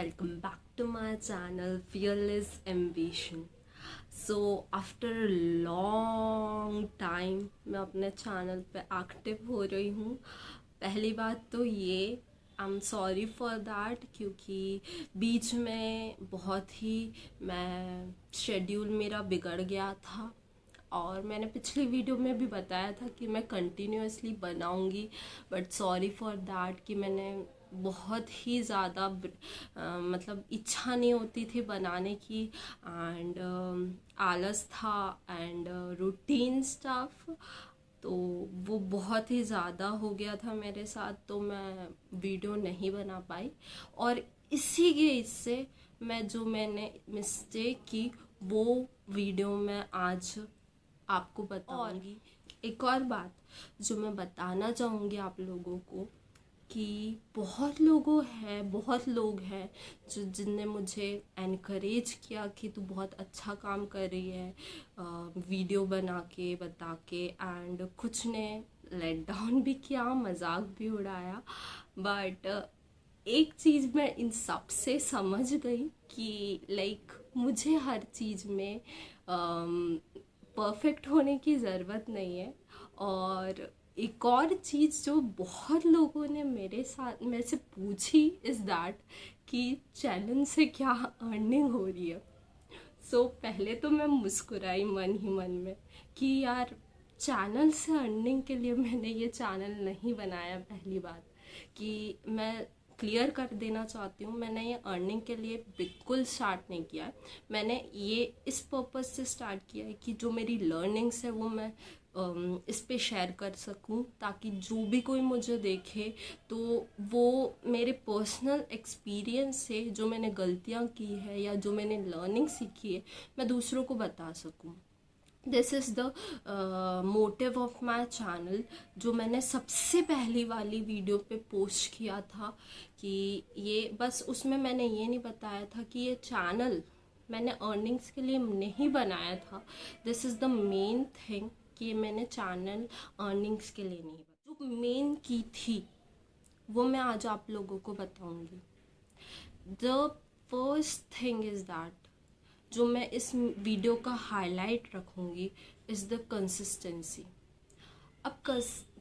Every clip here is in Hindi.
welcome back to my channel Fearless Ambition. So after a long time मैं अपने चैनल पे एक्टिव हो रही हूँ। पहली बात तो ये I am sorry for that, क्योंकि बीच में बहुत ही मैं शेड्यूल मेरा बिगड़ गया था और मैंने पिछली वीडियो में भी बताया था कि मैं कंटिन्यूअसली बनाऊंगी, बट सॉरी फॉर दैट कि मैंने बहुत ही ज़्यादा मतलब इच्छा नहीं होती थी बनाने की एंड आलस था एंड रूटीन स्टफ, तो वो बहुत ही ज़्यादा हो गया था मेरे साथ, तो मैं वीडियो नहीं बना पाई। और इसी के इससे मैंने मिस्टेक की वो वीडियो में आज आपको बताऊंगी। एक और बात जो मैं बताना चाहूँगी आप लोगों को कि बहुत लोग हैं जिनने मुझे एनकरेज किया कि तू बहुत अच्छा काम कर रही है वीडियो बना के बता के, एंड कुछ ने लेट डाउन भी किया, मजाक भी उड़ाया। बट एक चीज़ मैं इन सब से समझ गई कि लाइक मुझे हर चीज़ में परफेक्ट होने की ज़रूरत नहीं है। और एक और चीज़ जो बहुत लोगों ने मेरे से पूछी इज़ दैट कि चैनल से क्या अर्निंग हो रही है। सो पहले तो मैं मुस्कुराई मन ही मन में कि यार चैनल से अर्निंग के लिए मैंने ये चैनल नहीं बनाया। पहली बात कि मैं क्लियर कर देना चाहती हूँ, मैंने ये अर्निंग के लिए बिल्कुल स्टार्ट नहीं किया है। मैंने ये इस पर्पज़ से स्टार्ट किया है कि जो मेरी लर्निंग्स है वो मैं इस पे शेयर कर सकूं, ताकि जो भी कोई मुझे देखे तो वो मेरे पर्सनल एक्सपीरियंस से जो मैंने गलतियां की है या जो मैंने लर्निंग सीखी है मैं दूसरों को बता सकूं। This is the motive of my channel, जो मैंने सबसे पहली वाली वीडियो पे पोस्ट किया था कि ये बस उसमें मैंने ये नहीं बताया था कि ये चैनल मैंने अर्निंग्स के लिए नहीं बनाया था। This is the main thing कि मैंने चैनल अर्निंग्स के लिए नहीं बनाया। जो मेन की थी वो मैं आज आप लोगों को बताऊंगी। The first thing is that जो मैं इस वीडियो का हाईलाइट रखूँगी इज़ द कंसिस्टेंसी। अब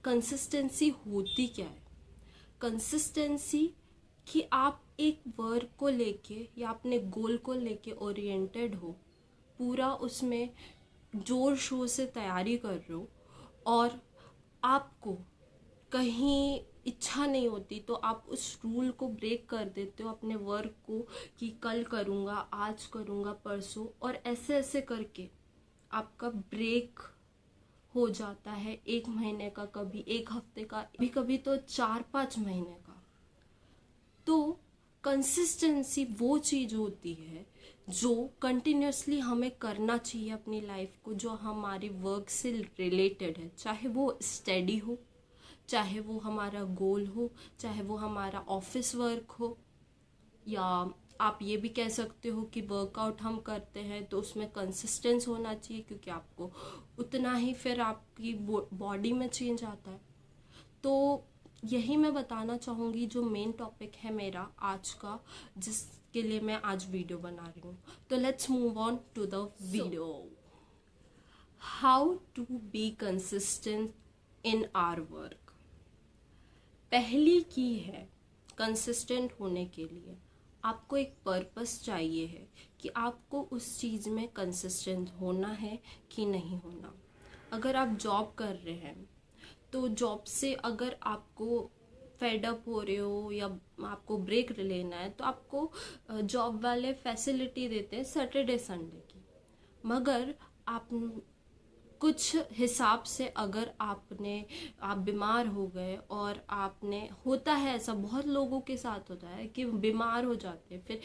कंसिस्टेंसी होती क्या है? कंसिस्टेंसी कि आप एक वर्क को लेके या अपने गोल को लेके ओरिएंटेड हो, पूरा उसमें जोर शोर से तैयारी कर रहे हो और आपको कहीं इच्छा नहीं होती तो आप उस रूल को ब्रेक कर देते हो अपने वर्क को कि कल करूँगा, आज करूँगा, परसों, और ऐसे ऐसे करके आपका ब्रेक हो जाता है 1 महीने का, कभी 1 हफ्ते का, कभी कभी तो 4-5 महीने का। तो कंसिस्टेंसी वो चीज़ होती है जो कंटिन्यूसली हमें करना चाहिए अपनी लाइफ को, जो हमारी वर्क से रिलेटेड है, चाहे वो स्टडी हो, चाहे वो हमारा गोल हो, चाहे वो हमारा ऑफिस वर्क हो, या आप ये भी कह सकते हो कि वर्कआउट हम करते हैं तो उसमें कंसिस्टेंस होना चाहिए, क्योंकि आपको उतना ही फिर आपकी बॉडी में चेंज आता है। तो यही मैं बताना चाहूँगी जो मेन टॉपिक है मेरा आज का, जिसके लिए मैं आज वीडियो बना रही हूँ। तो let's move on to the video. How to be consistent in our work. पहली की है कंसिस्टेंट होने के लिए आपको एक पर्पस चाहिए है कि आपको उस चीज़ में कंसिस्टेंट होना है कि नहीं होना। अगर आप जॉब कर रहे हैं तो जॉब से अगर आपको फेड अप हो रहे हो या आपको ब्रेक लेना है तो आपको जॉब वाले फैसिलिटी देते हैं सैटरडे संडे की, मगर आप कुछ हिसाब से अगर आप बीमार हो गए और आपने, होता है ऐसा, बहुत लोगों के साथ होता है कि बीमार हो जाते हैं, फिर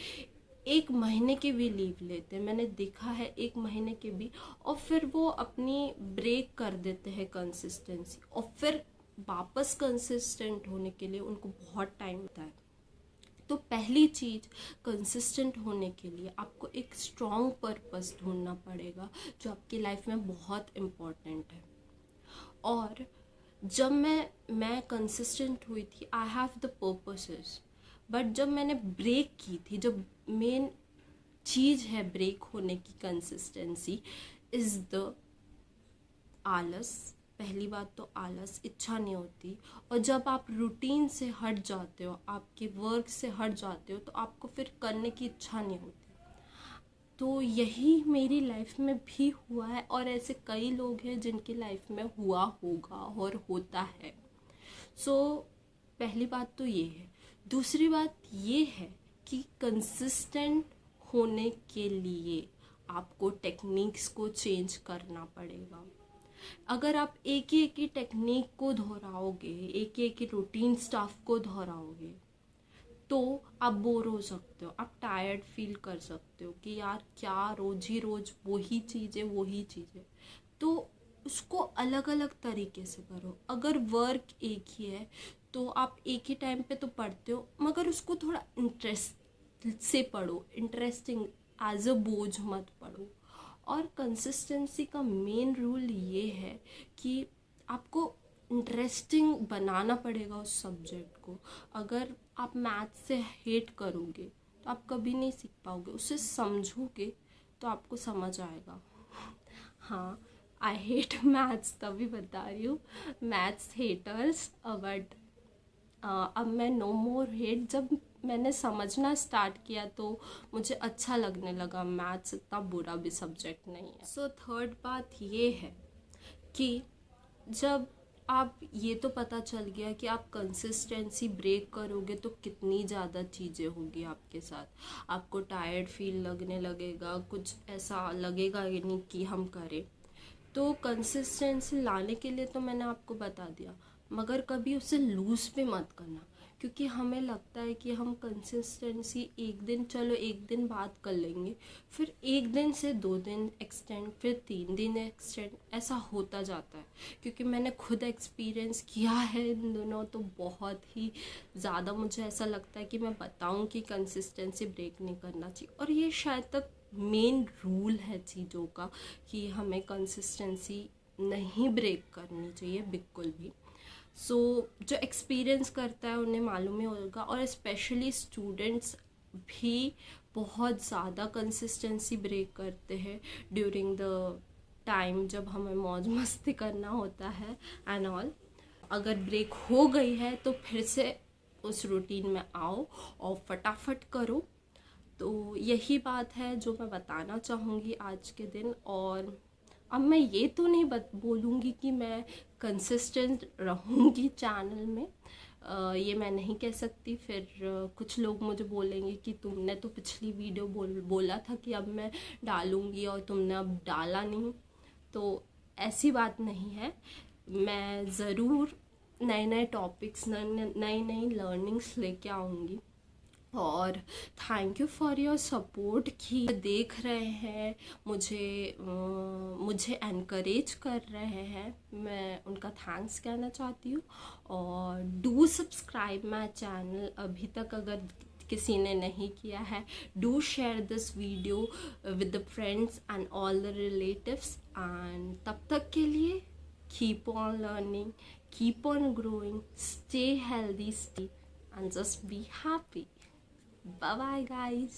1 महीने की भी लीव लेते हैं, मैंने देखा है 1 महीने के भी, और फिर वो अपनी ब्रेक कर देते हैं कंसिस्टेंसी, और फिर वापस कंसिस्टेंट होने के लिए उनको बहुत टाइम लगता है। तो पहली चीज़ कंसिस्टेंट होने के लिए आपको एक स्ट्रॉन्ग पर्पस ढूंढना पड़ेगा जो आपकी लाइफ में बहुत इम्पॉर्टेंट है। और जब मैं कंसिस्टेंट हुई थी, I have the purposes, but जब मैंने ब्रेक की थी, जो मेन चीज़ है ब्रेक होने की कंसिस्टेंसी इज़ द आलस। पहली बात तो आलस, इच्छा नहीं होती। और जब आप रूटीन से हट जाते हो, आपके वर्क से हट जाते हो, तो आपको फिर करने की इच्छा नहीं होती। तो यही मेरी लाइफ में भी हुआ है, और ऐसे कई लोग हैं जिनकी लाइफ में हुआ होगा और होता है। सो पहली बात तो ये है। दूसरी बात ये है कि कंसिस्टेंट होने के लिए आपको टेक्निक्स को चेंज करना पड़ेगा। अगर आप एक ही टेक्निक को दोहराओगे, एक ही रूटीन स्टाफ को दोहराओगे, तो आप बोर हो सकते हो, आप टायर्ड फील कर सकते हो कि यार क्या रोज ही रोज वही चीज़ें। तो उसको अलग अलग तरीके से करो। अगर वर्क एक ही है तो आप एक ही टाइम पे तो पढ़ते हो, मगर उसको थोड़ा इंटरेस्ट से पढ़ो, इंटरेस्टिंग, एज अ बोझ मत पढ़ो। और कंसिस्टेंसी का मेन रूल ये है कि आपको इंटरेस्टिंग बनाना पड़ेगा उस सब्जेक्ट को। अगर आप मैथ्स से हेट करोगे तो आप कभी नहीं सीख पाओगे। उसे समझोगे तो आपको समझ आएगा। हाँ, आई हेट मैथ्स, तभी बता रही हूँ, मैथ्स हेटर्स। बट अब मैं नो मोर हेट। जब मैंने समझना स्टार्ट किया तो मुझे अच्छा लगने लगा, मैथ्स इतना बुरा भी सब्जेक्ट नहीं है। सो थर्ड बात ये है कि जब आप ये तो पता चल गया कि आप कंसिस्टेंसी ब्रेक करोगे तो कितनी ज़्यादा चीज़ें होगी आपके साथ। आपको टायर्ड फील लगने लगेगा, कुछ ऐसा लगेगा ही नहीं कि हम करें। तो कंसिस्टेंसी लाने के लिए तो मैंने आपको बता दिया, मगर कभी उसे लूज़ भी मत करना। क्योंकि हमें लगता है कि हम कंसिस्टेंसी एक दिन, चलो एक दिन बात कर लेंगे, फिर एक दिन से 2 दिन एक्सटेंड, फिर 3 दिन एक्सटेंड, ऐसा होता जाता है। क्योंकि मैंने खुद एक्सपीरियंस किया है इन दोनों, तो बहुत ही ज़्यादा मुझे ऐसा लगता है कि मैं बताऊं कि कंसिस्टेंसी ब्रेक नहीं करना चाहिए। और ये शायद तक मेन रूल है चीज़ों का कि हमें कंसिस्टेंसी नहीं ब्रेक करनी चाहिए बिल्कुल भी। सो जो एक्सपीरियंस करता है उन्हें मालूम ही होगा। और स्पेशली स्टूडेंट्स भी बहुत ज़्यादा कंसिस्टेंसी ब्रेक करते हैं ड्यूरिंग द टाइम जब हमें मौज मस्ती करना होता है एंड ऑल। अगर ब्रेक हो गई है तो फिर से उस रूटीन में आओ और फटाफट करो। तो यही बात है जो मैं बताना चाहूँगी आज के दिन। और अब मैं ये तो नहीं बोलूँगी कि मैं कंसिस्टेंट रहूँगी चैनल में, ये मैं नहीं कह सकती। फिर कुछ लोग मुझे बोलेंगे कि तुमने तो पिछली वीडियो बोला था कि अब मैं डालूँगी और तुमने अब डाला नहीं। तो ऐसी बात नहीं है, मैं ज़रूर नए नए टॉपिक्स, नई नई लर्निंग्स लेके आऊँगी। और thank you for your support कि देख रहे हैं मुझे एनकरेज कर रहे हैं, मैं उनका थैंक्स कहना चाहती हूँ। और डू सब्सक्राइब माई चैनल अभी तक अगर किसी ने नहीं किया है। Do share this video with the friends and all the relatives. And तब तक के लिए keep on learning, keep on growing, stay healthy, stay and just be happy. Bye bye guys.